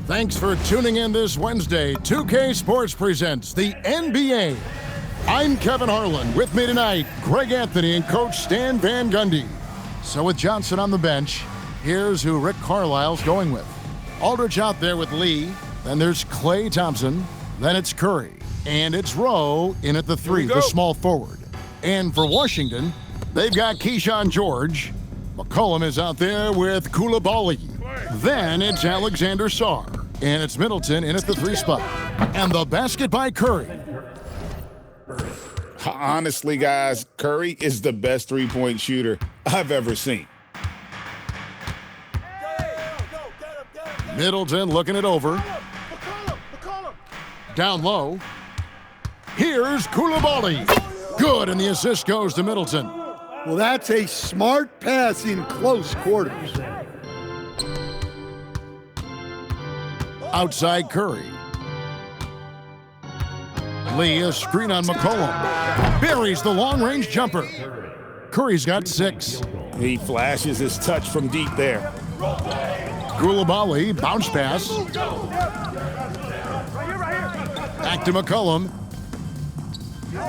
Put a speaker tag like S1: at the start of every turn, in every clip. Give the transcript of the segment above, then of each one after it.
S1: Thanks for tuning in this Wednesday. 2K Sports presents the NBA. I'm Kevin Harlan. With me tonight, Greg Anthony and Coach Stan Van Gundy. So with Johnson on the bench, here's who Rick Carlisle's going with. Aldridge out there with Lee. Then there's Klay Thompson. Then it's Curry. And it's Rowe in at the three, the small forward. And for Washington, they've got Keyshawn George. McCollum is out there with Coulibaly. Then it's Alexander Sarr. And it's Middleton in at the three spot. And the basket by Curry.
S2: Honestly, guys, Curry is the best three-point shooter I've ever seen.
S1: Middleton looking it over. Down low. Here's Coulibaly. Good, and the assist goes to Middleton.
S3: Well, that's a smart pass in close quarters.
S1: Outside Curry. Lee, a screen on McCollum. Buries the long-range jumper. Curry's got 6.
S2: He flashes his touch from deep there.
S1: Coulibaly, bounce pass. Back to McCollum.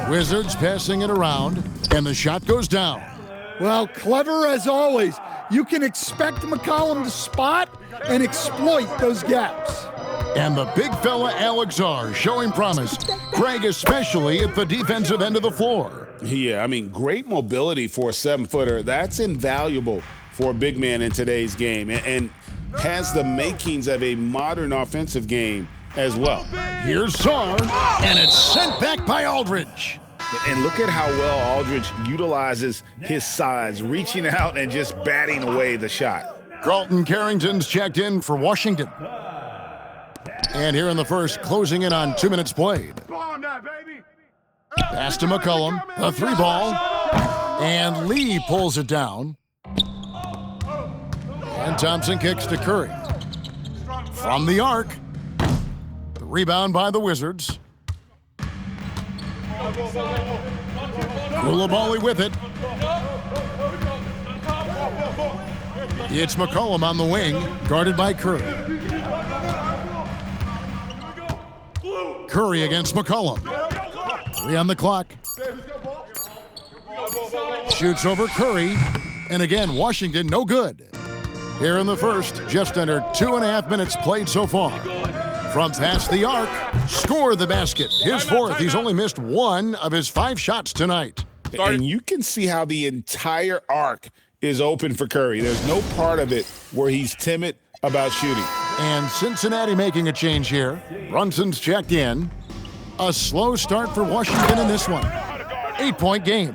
S1: Wizards passing it around, and the shot goes down.
S3: Well, clever as always. You can expect McCollum to spot and exploit those gaps.
S1: And the big fella Alex Sarr showing promise. Greg especially at the defensive end of the floor.
S2: Yeah, I mean, great mobility for a 7-footer. That's invaluable for a big man in today's game and has the makings of a modern offensive game as well.
S1: Here's Sarr, and it's sent back by Aldridge.
S2: And look at how well Aldridge utilizes his size, reaching out and just batting away the shot.
S1: Carlton Carrington's checked in for Washington. And here in the first, closing in on 2 minutes played. Pass to McCollum, a 3-ball, and Lee pulls it down. And Thompson kicks to Curry. From the arc, the rebound by the Wizards. Coulibaly with it. It's McCollum on the wing, guarded by Curry. Curry against McCollum. 3 on the clock. Shoots over Curry. And again, Washington no good. Here in the first, just under 2.5 minutes played so far. From past the arc, score the basket. His 4th. He's only missed 1 of his 5 shots tonight.
S2: And you can see how the entire arc is open for Curry. There's no part of it where he's timid about shooting.
S1: And Cincinnati making a change here. Brunson's checked in. A slow start for Washington in this one. 8-point game.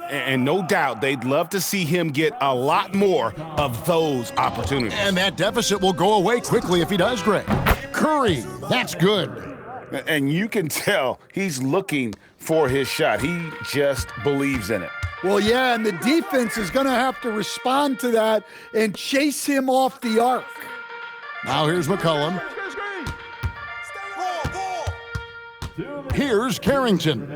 S2: And no doubt they'd love to see him get a lot more of those opportunities.
S1: And that deficit will go away quickly if he does, Greg. Curry, that's good.
S2: And you can tell he's looking for his shot. He just believes in it.
S3: Well, yeah, and the defense is going to have to respond to that and chase him off the arc.
S1: Now here's McCollum. Here's Carrington.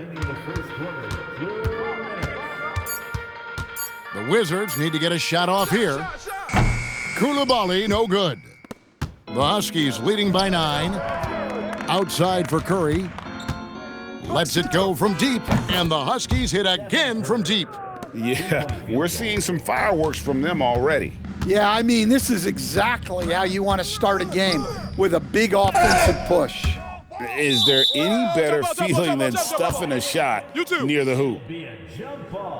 S1: The Wizards need to get a shot off here. Coulibaly, no good. The Huskies leading by 9. Outside for Curry. Lets it go from deep, and the Huskies hit again from deep.
S2: Yeah, we're seeing some fireworks from them already.
S3: Yeah, I mean, this is exactly how you want to start a game, with a big offensive push.
S2: Is there any better feeling than stuffing a shot near the hoop?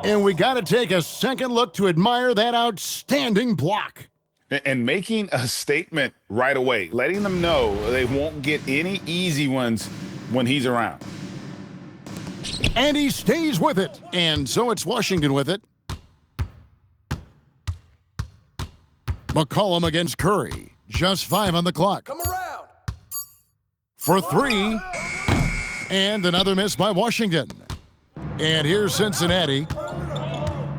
S1: And we got to take a second look to admire that outstanding block.
S2: And making a statement right away, letting them know they won't get any easy ones when he's around.
S1: And he stays with it. And so it's Washington with it. McCollum against Curry. Just 5 on the clock.
S4: Come around.
S1: For 3. And another miss by Washington. And here's Cincinnati.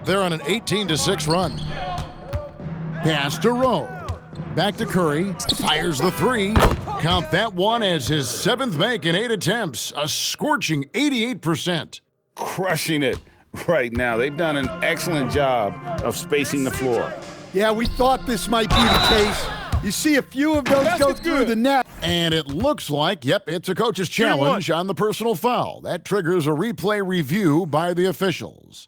S1: They're on an 18-6 run. Pass to Rowe. Back to Curry. Fires the 3. Count that one as his 7th make in 8 attempts. A scorching 88%.
S2: Crushing it right now. They've done an excellent job of spacing the floor.
S3: Yeah, we thought this might be the case. You see a few of those go through the net.
S1: And it looks like, yep, it's a coach's challenge on the personal foul. That triggers a replay review by the officials.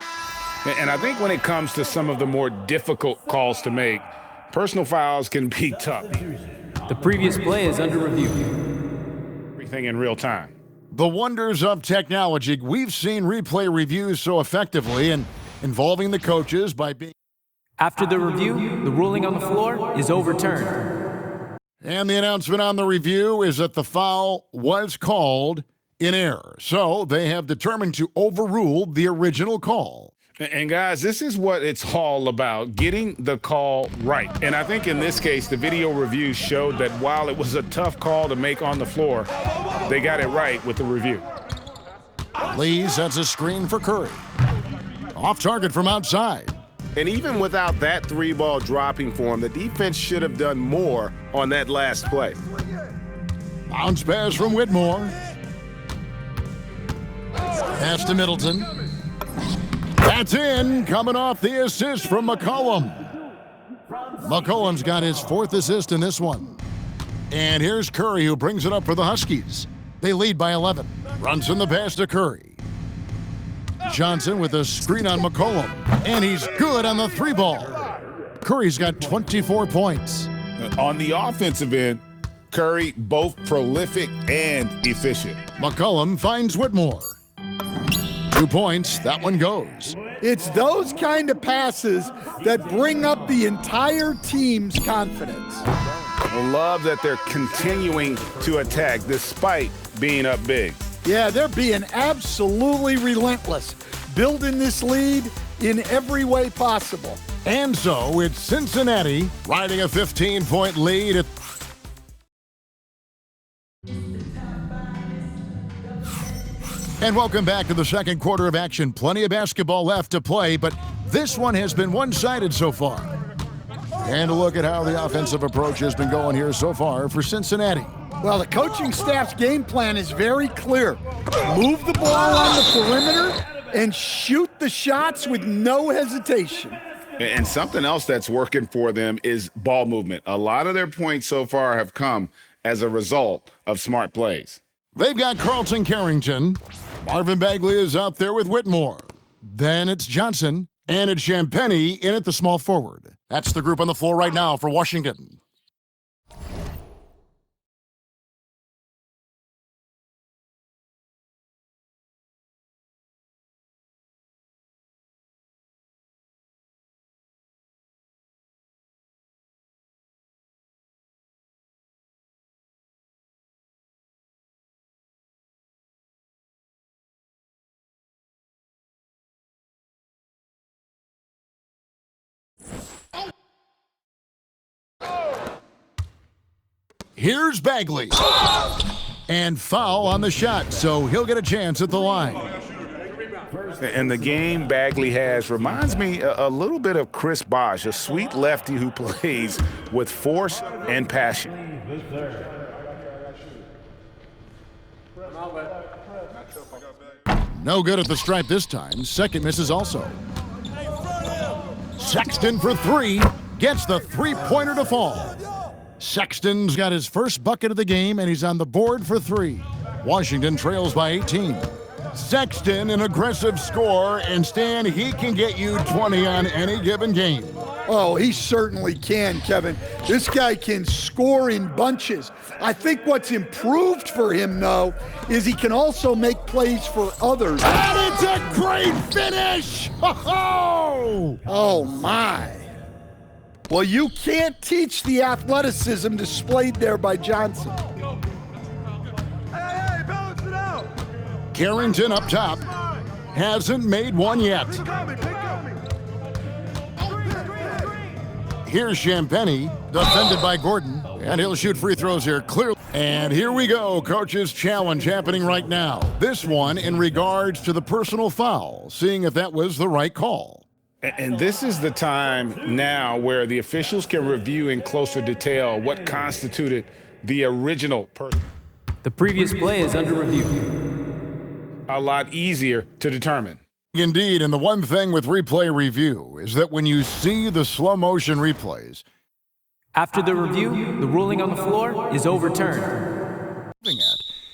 S2: And I think when it comes to some of the more difficult calls to make, personal fouls can be tough.
S4: The previous play is under review.
S2: Everything in real time.
S1: The wonders of technology. We've seen replay reviews so effectively and involving the coaches by being...
S4: After the review, the ruling on the floor is overturned.
S1: And the announcement on the review is that the foul was called in error. So they have determined to overrule the original call.
S2: And guys, this is what it's all about, getting the call right. And I think in this case, the video review showed that while it was a tough call to make on the floor, they got it right with the review.
S1: Lee sets a screen for Curry. Off target from outside.
S5: And even without that three ball dropping for him, the defense should have done more on that last play.
S1: Bounce pass from Whitmore. Pass to Middleton. That's in, coming off the assist from McCollum. McCollum's got his 4th assist in this one. And here's Curry, who brings it up for the Huskies. They lead by 11. Brunson the pass to Curry. Johnson with a screen on McCollum. And he's good on the 3-ball. Curry's got 24 points.
S2: On the offensive end, Curry both prolific and efficient.
S1: McCollum finds Whitmore. 2 points, that one goes.
S3: It's those kind of passes that bring up the entire team's confidence.
S2: I love that they're continuing to attack despite being up big.
S3: Yeah, they're being absolutely relentless, building this lead in every way possible.
S1: And so it's Cincinnati riding a 15-point lead at... And welcome back to the second quarter of action. Plenty of basketball left to play, but this one has been one-sided so far. And a look at how the offensive approach has been going here so far for Cincinnati.
S3: Well, the coaching staff's game plan is very clear. Move the ball on the perimeter and shoot the shots with no hesitation.
S2: And something else that's working for them is ball movement. A lot of their points so far have come as a result of smart plays.
S1: They've got Carlton Carrington. Marvin Bagley is out there with Whitmore. Then it's Johnson, and it's Champagnie in at the small forward. That's the group on the floor right now for Washington. Here's Bagley. And foul on the shot, so he'll get a chance at the line.
S2: And the game Bagley has reminds me a little bit of Chris Bosh, a sweet lefty who plays with force and passion.
S1: No good at the stripe this time. Second misses also. Sexton for 3. Gets the 3-pointer to fall. Sexton's got his first bucket of the game, and he's on the board for 3. Washington trails by 18. Sexton, an aggressive scorer, and Stan, he can get you 20 on any given game.
S3: Oh, he certainly can, Kevin. This guy can score in bunches. I think what's improved for him, though, is he can also make plays for others.
S1: And it's a great finish! Ho-ho!
S3: Oh, my. Well, you can't teach the athleticism displayed there by Johnson.
S6: Hey, balance it out!
S1: Carrington up top. Hasn't made one yet.
S6: Pick on me.
S1: Here's Champagnie, defended by Gordon, and he'll shoot free throws here clearly. And here we go, coach's challenge happening right now. This one in regards to the personal foul, seeing if that was the right call.
S2: And this is the time now where the officials can review in closer detail what constituted the original person.
S4: The previous play is under review.
S2: A lot easier to determine.
S1: Indeed, and the one thing with replay review is that when you see the slow motion replays,
S4: After the review, the ruling on the floor is overturned.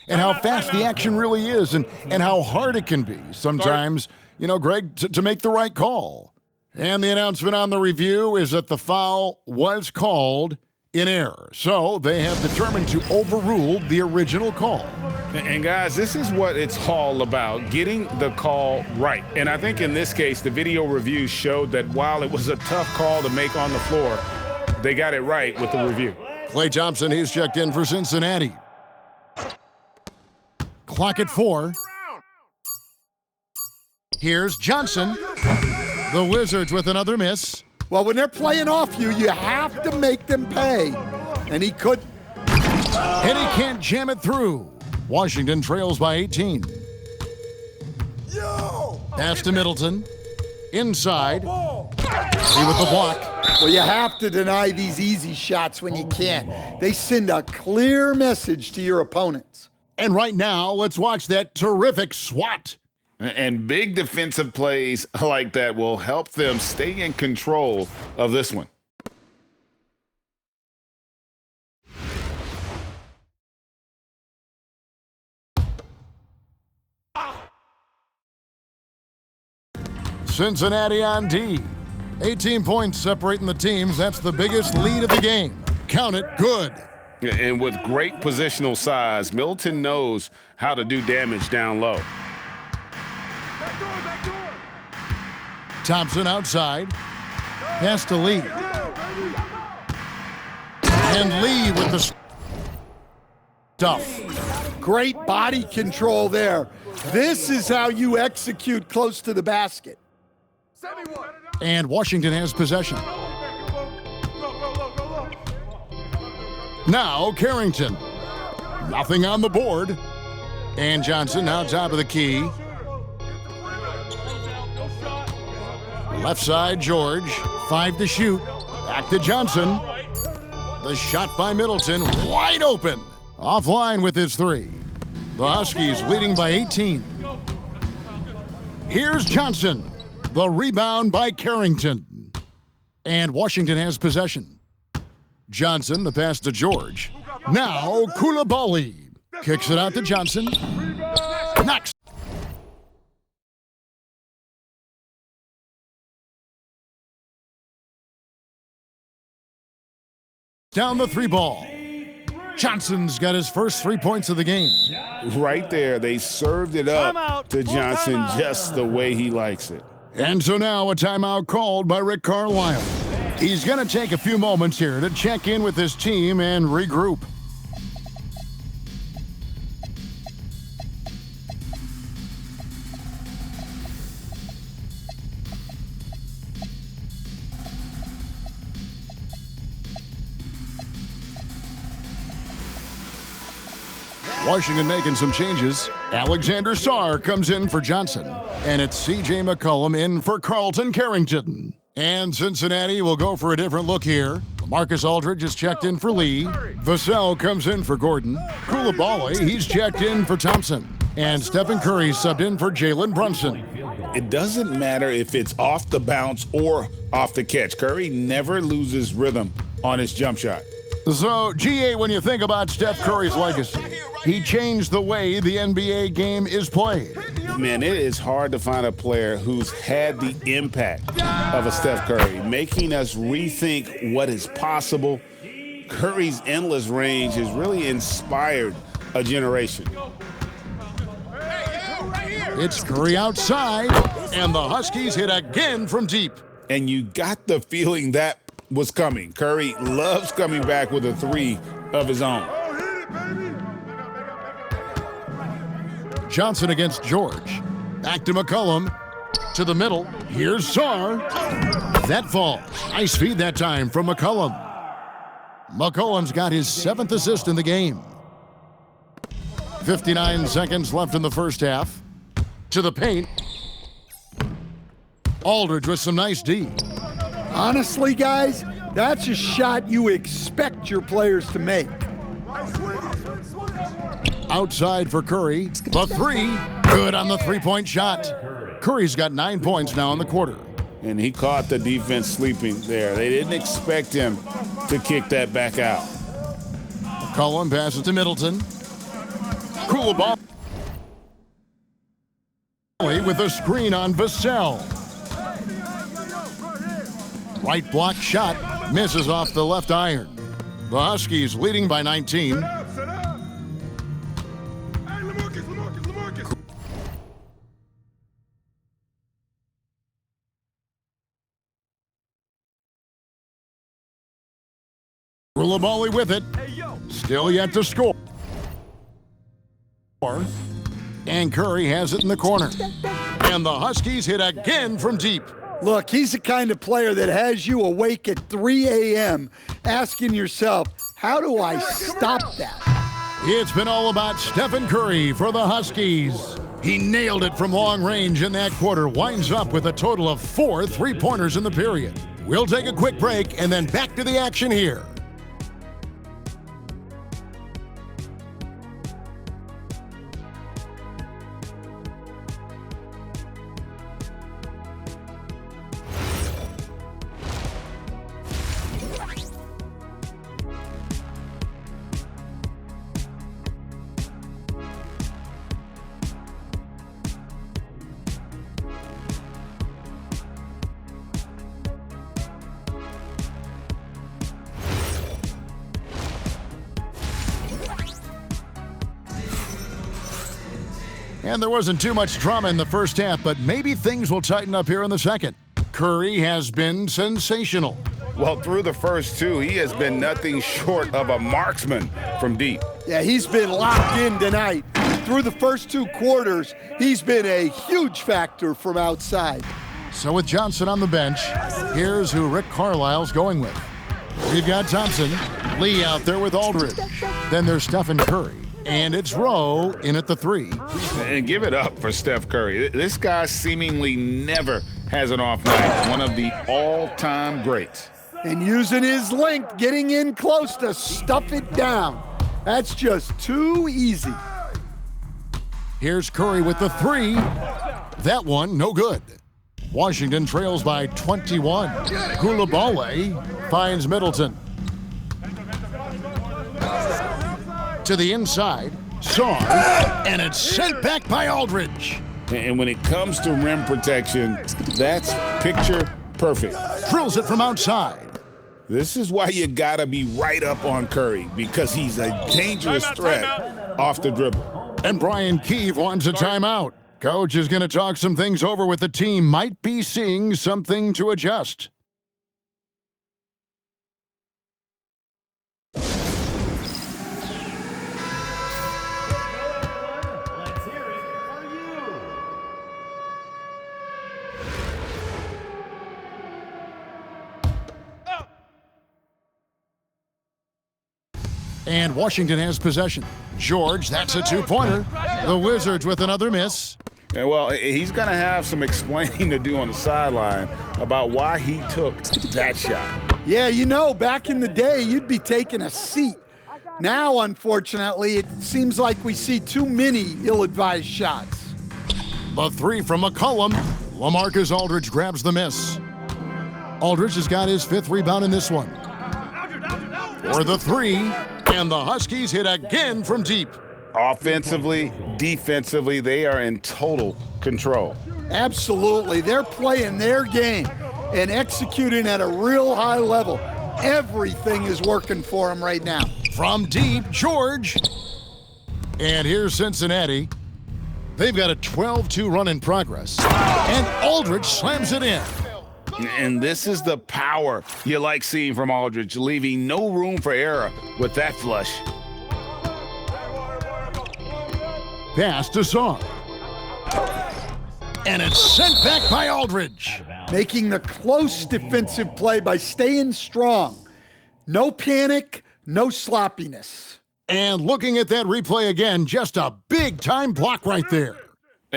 S1: and how fast the action really is and how hard it can be sometimes, Greg, to make the right call. And the announcement on the review is that the foul was called in error. So they have determined to overrule the original call.
S2: And guys, this is what it's all about, getting the call right. And I think in this case, the video review showed that while it was a tough call to make on the floor, they got it right with the review.
S1: Klay Thompson, he's checked in for Cincinnati. Clock at 4. Here's Johnson. The Wizards with another miss.
S3: Well, when they're playing off you, you have to make them pay. And he could.
S1: And he can't jam it through. Washington trails by 18. Pass to Middleton. Inside. Lee with the block.
S3: Well, you have to deny these easy shots when you can. They send a clear message to your opponents.
S1: And right now, let's watch that terrific swat.
S2: And big defensive plays like that will help them stay in control of this one.
S1: Cincinnati on D. 18 points separating the teams. That's the biggest lead of the game. Count it good.
S2: And with great positional size, Middleton knows how to do damage down low.
S1: Thompson outside. Pass to Lee. And Lee with the stuff.
S3: Great body control there. This is how you execute close to the basket.
S1: And Washington has possession. Now Carrington. Nothing on the board. And Johnson now top of the key. Left side, George. 5 to shoot. Back to Johnson. The shot by Middleton. Wide open. Offline with his 3. The Huskies leading by 18. Here's Johnson. The rebound by Carrington. And Washington has possession. Johnson, the pass to George. Now Coulibaly. Kicks it out to Johnson. Knocks. Down the 3 ball. Johnson's got his first 3 points of the game.
S2: Right there, they served it up to Johnson just the way he likes it.
S1: And so now a timeout called by Rick Carlisle. He's going to take a few moments here to check in with his team and regroup. Washington making some changes. Alexander Sarr comes in for Johnson. And it's C.J. McCollum in for Carlton Carrington. And Cincinnati will go for a different look here. Marcus Aldridge is checked in for Lee. Vassell comes in for Gordon. Coulibaly, he's checked in for Thompson. And Stephen Curry subbed in for Jalen Brunson.
S2: It doesn't matter if it's off the bounce or off the catch. Curry never loses rhythm on his jump shot.
S1: So, GA, when you think about Steph Curry's legacy, he changed the way the NBA game is played.
S2: Man, it is hard to find a player who's had the impact of a Steph Curry, making us rethink what is possible. Curry's endless range has really inspired a generation.
S1: It's Curry outside, and the Huskies hit again from deep.
S2: And you got the feeling that was coming. Curry loves coming back with a 3 of his own.
S1: Johnson against George. Back to McCollum. To the middle. Here's Sarr. That falls. Nice feed that time from McCollum. McCollum's got his 7th assist in the game. 59 seconds left in the first half. To the paint. Aldridge with some nice D.
S3: Honestly, guys, that's a shot you expect your players to make.
S1: Outside for Curry. The 3. Good on the 3-point shot. Curry's got 9 points now in the quarter.
S2: And he caught the defense sleeping there. They didn't expect him to kick that back out.
S1: McCollum passes to Middleton. Coulibaly with a screen on Vassell. Right block shot misses off the left iron. The Huskies leading by 19. Coulibaly with it. Still yet to score. And Curry has it in the corner. And the Huskies hit again from deep.
S3: Look, he's the kind of player that has you awake at 3 a.m. asking yourself, how do I stop that?
S1: It's been all about Stephen Curry for the Huskies. He nailed it from long range in that quarter, winds up with a total of 4 3-pointers in the period. We'll take a quick break and then back to the action here. And there wasn't too much drama in the first half, but maybe things will tighten up here in the second. Curry has been sensational.
S2: Well, through the first 2, he has been nothing short of a marksman from deep.
S3: Yeah, he's been locked in tonight. Through the first 2 quarters, he's been a huge factor from outside.
S1: So with Johnson on the bench, here's who Rick Carlisle's going with. We've got Thompson, Lee out there with Aldridge. Then there's Stephen Curry. And it's Rowe in at the 3.
S2: And give it up for Steph Curry. This guy seemingly never has an off night. One of the all-time greats.
S3: And using his length, getting in close to stuff it down. That's just too easy.
S1: Here's Curry with the 3. That one, no good. Washington trails by 21. Coulibaly finds Middleton. To the inside, Saar, and it's sent back by Aldridge.
S2: And when it comes to rim protection, that's picture perfect.
S1: Drills it from outside.
S2: This is why you gotta be right up on Curry, because he's a dangerous threat off the dribble.
S1: And Brian Keefe wants a timeout. Coach is gonna talk some things over with the team. Might be seeing something to adjust. And Washington has possession. George, that's a 2-pointer. The Wizards with another miss.
S2: And well, he's going to have some explaining to do on the sideline about why he took that shot.
S3: Yeah, you know, back in the day, you'd be taking a seat. Now, unfortunately, it seems like we see too many ill-advised shots.
S1: The 3 from McCollum. LaMarcus Aldridge grabs the miss. Aldridge has got his 5th rebound in this one. For the 3, and the Huskies hit again from deep.
S2: Offensively, defensively, they are in total control.
S3: Absolutely. They're playing their game and executing at a real high level. Everything is working for them right now.
S1: From deep, George. And here's Cincinnati. They've got a 12-2 run in progress. And Aldridge slams it in.
S2: And this is the power you like seeing from Aldridge, leaving no room for error with that flush.
S1: Pass to Saar. And it's sent back by Aldridge.
S3: Making the close defensive play by staying strong. No panic, no sloppiness.
S1: And looking at that replay again, just a big-time block right there.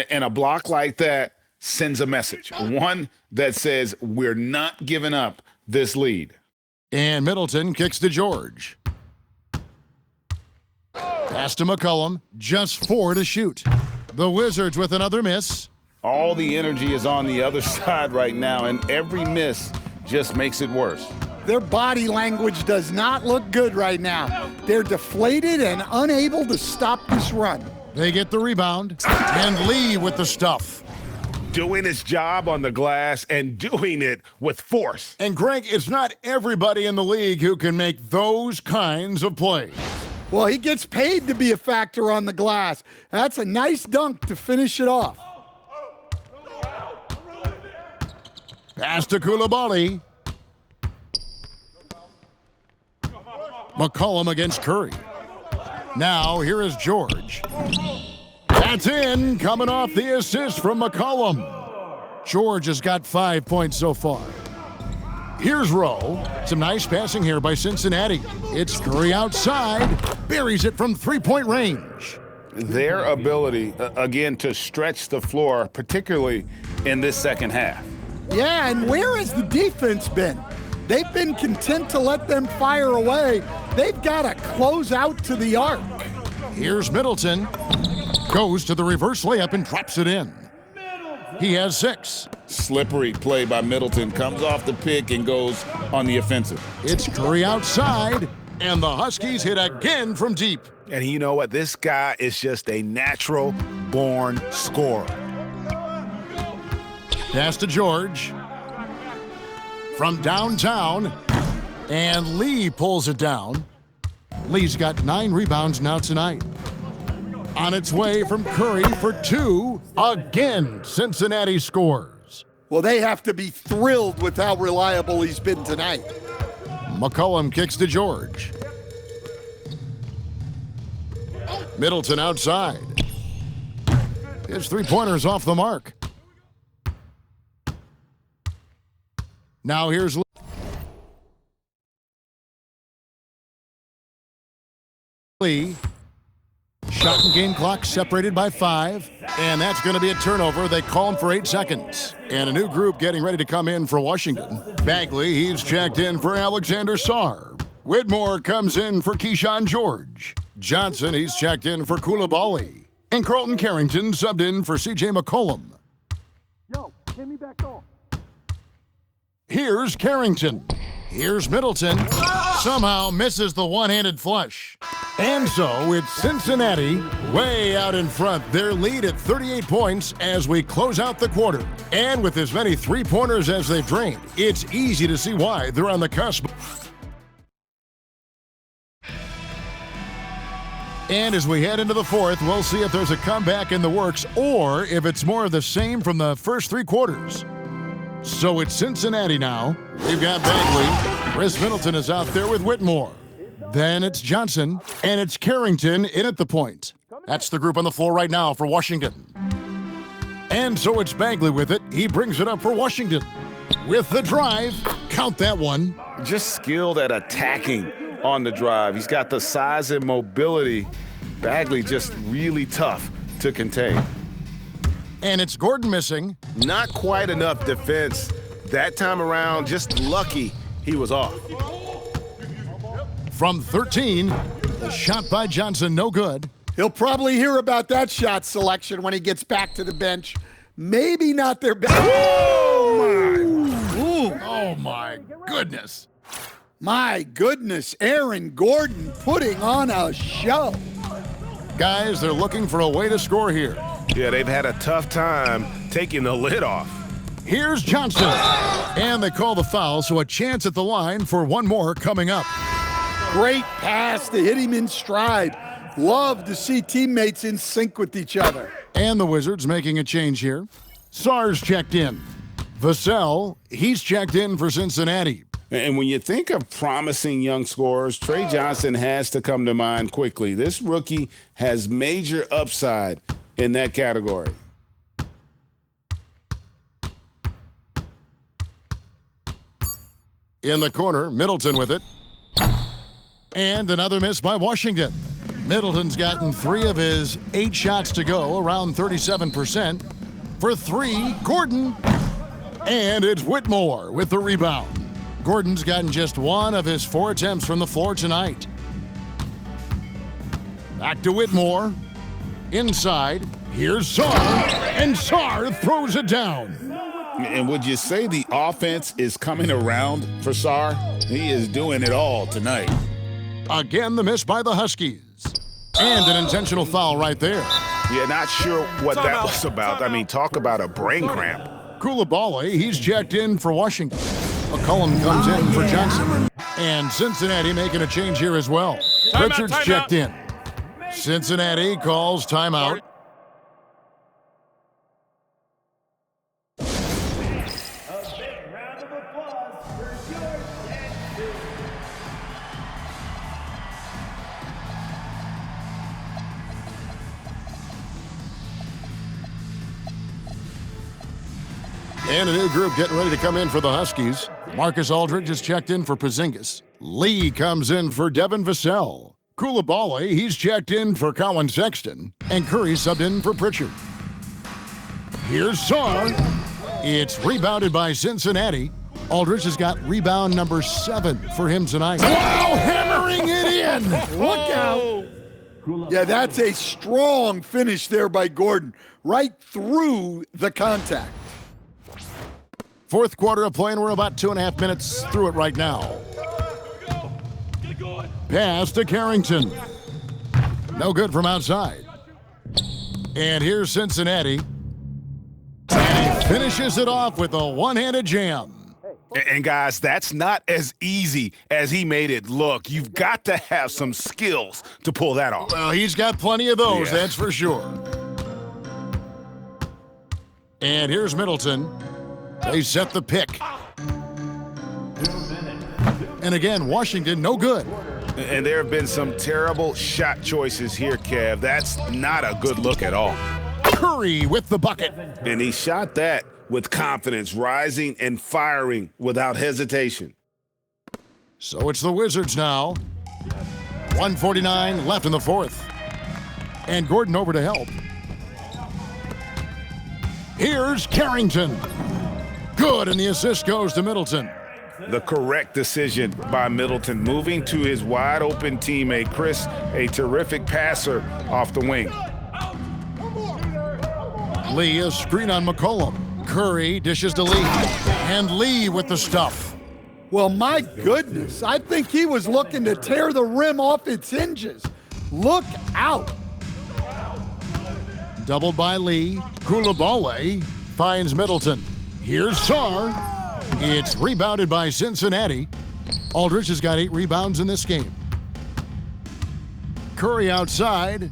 S2: And a block like that sends a message, one that says we're not giving up this lead.
S1: And Middleton kicks to George. Pass to McCollum, just 4 to shoot. The Wizards with another miss.
S2: All the energy is on the other side right now, and every miss just makes it worse.
S3: Their body language does not look good right now. They're deflated and unable to stop this run.
S1: They get the rebound, and Lee with the stuff.
S2: Doing his job on the glass and doing it with force.
S1: And Greg, it's not everybody in the league who can make those kinds of plays.
S3: Well, he gets paid to be a factor on the glass. That's a nice dunk to finish it off.
S1: Pass to Coulibaly. McCollum against Curry. Now, here is George. That's in, coming off the assist from McCollum. George has got 5 points so far. Here's Rowe. Some nice passing here by Cincinnati. It's Curry outside, buries it from three-point range.
S2: Their ability, again, to stretch the floor, particularly in this second half.
S3: Yeah, and where has the defense been? They've been content to let them fire away. They've got to close out to the arc.
S1: Here's Middleton. Goes to the reverse layup and drops it in. He has 6.
S2: Slippery play by Middleton. Comes off the pick and goes on the offensive.
S1: It's Curry outside, and the Huskies hit again from deep.
S5: And you know what? This guy is just a natural-born scorer.
S1: Pass to George. From downtown, and Lee pulls it down. Lee's got 9 rebounds now tonight. On its way from Curry for 2. Again, Cincinnati scores.
S3: Well, they have to be thrilled with how reliable he's been tonight.
S1: McCollum kicks to George. Middleton outside. His three-pointer's off the mark. Now here's Lee. Shot and game clock separated by 5, and that's going to be a turnover. They call him for 8 seconds. And a new group getting ready to come in for Washington. Bagley, he's checked in for Alexander Sarr. Whitmore comes in for Keyshawn George. Johnson, he's checked in for Coulibaly. And Carlton Carrington subbed in for C.J. McCollum.
S3: Yo, get me back on.
S1: Here's Carrington. Here's Middleton. Somehow misses the one-handed flush. And so it's Cincinnati way out in front. Their lead at 38 points as we close out the quarter. And with as many three-pointers as they've drained, it's easy to see why they're on the cusp. And as we head into the fourth, we'll see if there's a comeback in the works or if it's more of the same from the first 3 quarters. So it's Cincinnati now. We've got Bagley. Chris Middleton is out there with Whitmore. Then it's Johnson, and it's Carrington in at the point. That's the group on the floor right now for Washington. And so it's Bagley with it. He brings it up for Washington. With the drive, count that one.
S2: Just skilled at attacking on the drive. He's got the size and mobility. Bagley just really tough to contain.
S1: And it's Gordon missing.
S5: Not quite enough defense. That time around, just lucky he was off.
S1: From 13, the shot by Johnson, no good.
S3: He'll probably hear about that shot selection when he gets back to the bench. Maybe not their best.
S1: Oh, my goodness.
S3: My goodness, Aaron Gordon putting on a show.
S1: Guys, they're looking for a way to score here.
S5: Yeah, they've had a tough time taking the lid off.
S1: Here's Johnson. And they call the foul, so a chance at the line for one more coming up.
S3: Great pass to hit him in stride. Love to see teammates in sync with each other.
S1: And the Wizards making a change here. Sarr's checked in. Vassell, he's checked in for Cincinnati.
S2: And when you think of promising young scorers, Trey Johnson has to come to mind quickly. This rookie has major upside in that category.
S1: In the corner, Middleton with it. And another miss by Washington. Middleton's gotten 3 of his 8 shots to go, around 37%. For 3, Gordon. And it's Whitmore with the rebound. Gordon's gotten just 1 of his 4 attempts from the floor tonight. Back to Whitmore. Inside. Here's Sarr, and Sarr throws it down.
S2: And would you say the offense is coming around for Sarr? He is doing it all tonight.
S1: Again, the miss by the Huskies. And an intentional foul right there.
S5: Yeah, not sure what that was about. I mean, talk about a brain cramp.
S1: Koulibaly, he's checked in for Washington. McCollum comes in for Johnson. And Cincinnati making a change here as well. Richards checked in. Cincinnati calls timeout. And a new group getting ready to come in for the Huskies. Marcus Aldridge is checked in for Porzingis. Lee comes in for Devin Vassell. Koulibaly, he's checked in for Colin Sexton. And Curry subbed in for Pritchard. Here's Sarr. It's rebounded by Cincinnati. Aldridge has got rebound number 7 for him tonight. Wow, hammering it in.
S3: Look out. Yeah, that's a strong finish there by Gordon. Right through the contact.
S1: Fourth quarter of play, and we're about 2.5 minutes through it right now. Pass to Carrington. No good from outside. And here's Cincinnati. And he finishes it off with a one-handed jam.
S5: And guys, that's not as easy as he made it look. You've got to have some skills to pull that off.
S1: Well, he's got plenty of those,
S5: Yeah.
S1: that's for sure. And here's Middleton. They set the pick. And again, Washington, no good.
S5: And there have been some terrible shot choices here, Kev. That's not a good look at all.
S1: Curry with the bucket.
S5: And he shot that with confidence, rising and firing without hesitation.
S1: So it's the Wizards now. 1:49 left in the fourth. And Gordon over to help. Here's Carrington. Good, and the assist goes to Middleton.
S5: The correct decision by Middleton, moving to his wide-open teammate, Chris, a terrific passer off the wing.
S1: Lee, a screen on McCollum. Curry dishes to Lee. And Lee with the stuff.
S3: Well, my goodness, I think he was looking to tear the rim off its hinges. Look out.
S1: Doubled by Lee. Koulibaly finds Middleton. Here's Sarr. It's rebounded by Cincinnati. Aldridge has got 8 rebounds in this game. Curry outside.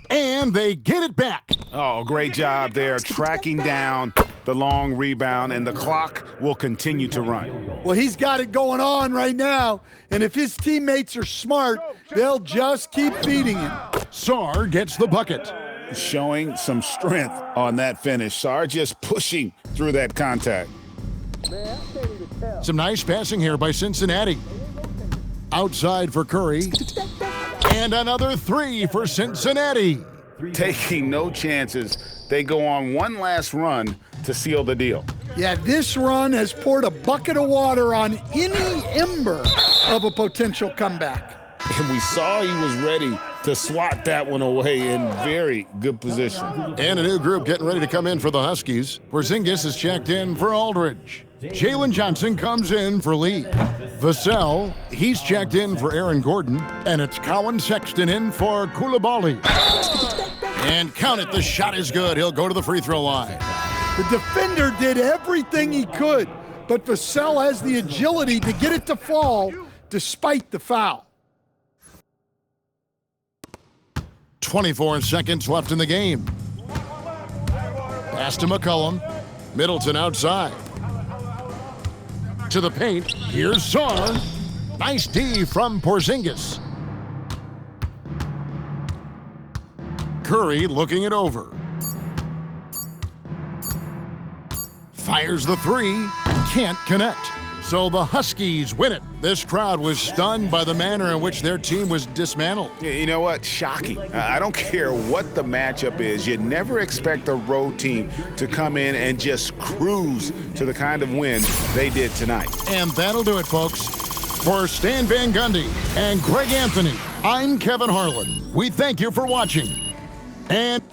S1: And they get it back.
S5: Oh, great job there, tracking down the long rebound, and the clock will continue to run.
S3: Well, he's got it going on right now, and if his teammates are smart, they'll just keep feeding him.
S1: Sarr gets the bucket.
S2: Showing some strength on that finish. Sarr just pushing through that contact.
S1: Some nice passing here by Cincinnati. Outside for Curry. And another 3 for Cincinnati.
S5: Taking no chances. They go on one last run to seal the deal.
S3: Yeah, this run has poured a bucket of water on any ember of a potential comeback.
S2: And we saw he was ready to swat that one away in very good position.
S1: And a new group getting ready to come in for the Huskies. Porzingis is checked in for Aldridge. Jalen Johnson comes in for Lee. Vassell, he's checked in for Aaron Gordon. And it's Colin Sexton in for Koulibaly. And count it, the shot is good. He'll go to the free throw line.
S3: The defender did everything he could, but Vassell has the agility to get it to fall despite the foul.
S1: 24 seconds left in the game. Pass to McCollum. Middleton outside. To the paint. Here's Sarr. Nice D from Porzingis. Curry looking it over. Fires the 3. Can't connect. So the Huskies win it. This crowd was stunned by the manner in which their team was dismantled.
S5: You know what? Shocking. I don't care what the matchup is. You never expect a road team to come in and just cruise to the kind of win they did tonight.
S1: And that'll do it, folks. For Stan Van Gundy and Greg Anthony, I'm Kevin Harlan. We thank you for watching. And